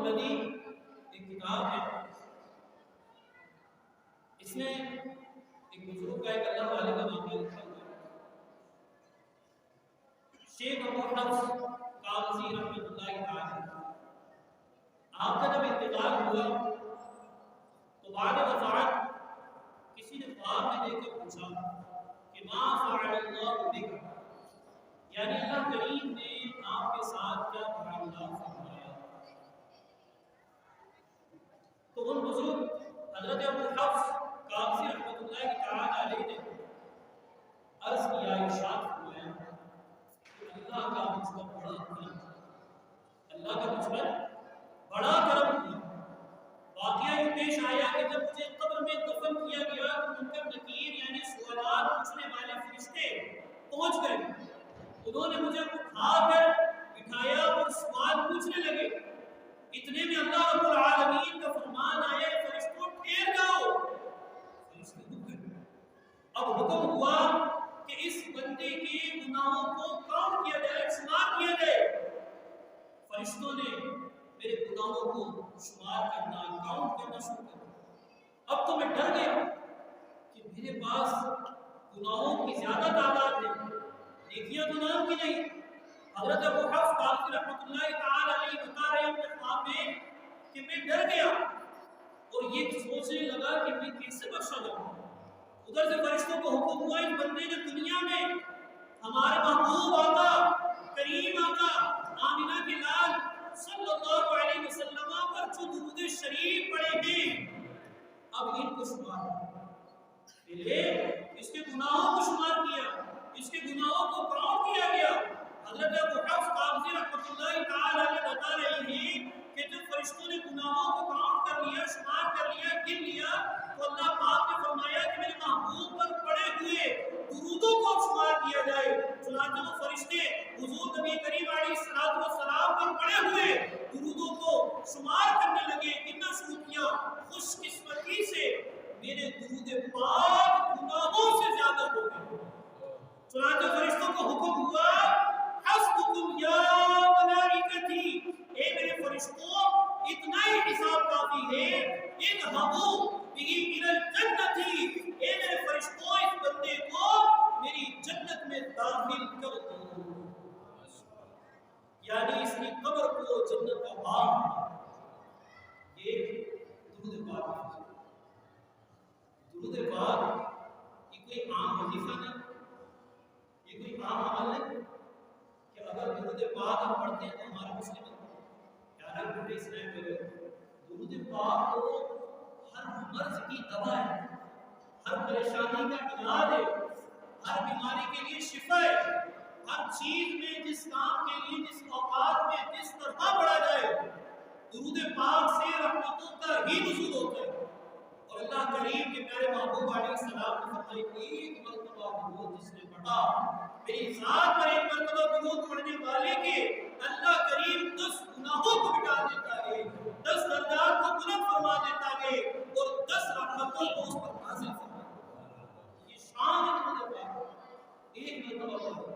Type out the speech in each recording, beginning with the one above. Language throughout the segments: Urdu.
البدی ایک کتاب ہے، اس میں ایک بزرگ کا ایک اللہ والے کا واقعہ لکھا ہوا ہے۔ شیخ ابو حفص قاضی رحمۃ اللہ تعالی، آپ کا جب انتقال ہوا تو بعد وفات کسی نے خواب میں دیکھ کر پوچھا کہ ما فعل اللہ بک، یعنی اللہ کریم نے آپ کے ساتھ کیا معاملہ فرمایا؟ تو ان بزرگ حضرت ابو حفص قاضی رحمۃ اللہ تعالی علیہ نے عرض کیا، ارشاد فرمایا کہ اللہ کا مجھ پر بڑا کرم، اللہ کا مجھ پر بڑا کرم ہوا۔ واقعہ یہ پیش آیا کہ جب مجھے قبر میں دفن کیا گیا تو منکر نکیر یعنی سوالات پوچھنے والے فرشتے پہنچ گئے، انہوں نے مجھے اٹھا کر بٹھایا اور سوال پوچھنے لگے۔ اتنے میں اللہ رب العالمین کا فرمان آیا، فرشتوں ٹھہر جاؤ۔ فرشتے رک گئے۔ اب حکم ہوا کہ اس بندے کے گناہوں کو کاؤنٹ کیا جائے، شمار کیا جائے۔ فرشتوں نے میرے گناہوں کو شمار کرنا، کاؤنٹ کرنا شروع کر دیا۔ اب تو میں ڈر گیا کہ میرے پاس گناہوں کی زیادہ تعداد ہے، نیکیاں تو نام کی نہیں۔ حضرت ابو حفص قاضی رحمۃ اللہ تعالی علیہ بتا رہے اپنے خواب میں کہ میں ڈر گیا اور یہ سوچنے لگا کہ میں کیسے بخشا جاؤں۔ ادھر سے فرشتوں کو حکم ہوا، اس بندے نے دنیا میں ہمارے محبوب آقا کریم آقا آمینہ کے لال صلی اللہ علیہ وسلم پر جو درود شریف پڑھے ہیں، اب ان کو شمار پہلے اس کے گناہوں کو شمار کیا، اس کے گناہوں کو کاؤنٹ کیا گیا۔ حضرت ابو حفص قاضی رحمۃ اللہ تعالی علیہ بتا رہے ہیں کہ جب فرشتوں نے گناہوں کو کاؤنٹ کر لیا، شمار کر لیا، گن لیا، تو اللہ پاک نے فرمایا کہ میرے محبوب پر پڑے ہوئے درودوں کو شمار کیا جائے۔ چنانچہ وہ فرشتے حضور نبی کریم علیہ السلام پر پڑے ہوئے درودوں کو شمار کرنے لگے، گننا شروع کیا۔ خوش قسمتی سے میرے درود پاک گناہوں سے زیادہ ہو گئے۔ چنانچہ فرشتوں کو حکم ہوا، حسبکم یا ملائکتی، اے میرے فرشتوں اتنا ہی حساب کافی ہے، اذهبوا به الى الجنت، اے میرے فرشتوں اس بندے کو میری جنت میں داخل کر دو، یعنی اس کی قبر کو جنت کا باغ۔ یہ درود پاک ہے۔ درود پاک یہ کوئی عام وظیفہ نہیں، یہ کوئی عام عمل نہیں کہ اگر درود پاک ہم پڑھتے ہیں تو ہمارا مسلم یار بڑے اسلام میں درود پاک کو ہر مرض کی دوا ہے، ہر پریشانی کا علاج ہے، ہر بیماری کے لیے شفا ہے۔ ہر چیز میں جس کام کے لیے جس اوقات میں جس طرح پڑھا جائے، درود پاک سے رحمتوں کا ہی نزول ہوتا ہے۔ اور اللہ کریم کے پیارے محبوب علیہ السلام نے فرمایا، ایک مرتبہ درود جس نے پڑھا، میری ذات پر ایک مرتبہ درود پڑھنے والے کے اللہ کریم 10 گناہوں کو مٹا دیتا ہے، 10 درجات کو بلند فرما دیتا ہے اور 10 رحمتوں کو اس پر نازل فرما دیتا ہے۔ یہ شان ہے درود پاک۔ ایک مرتبہ پڑھو،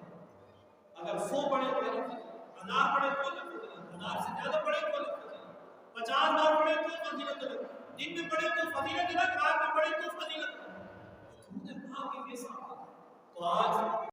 اگر 100 پڑھے تو الگ فضیلت، 1000 پڑھے تو الگ فضیلت، 1000 سے زیادہ پڑھے تو الگ فضیلت، 50 بار پڑھے تو فضیلت الگ، دن میں پڑھے تو فضیلت الگ، رات میں پڑھے تو فضیلت الگ۔ درود پاک کے ساتھ تو آج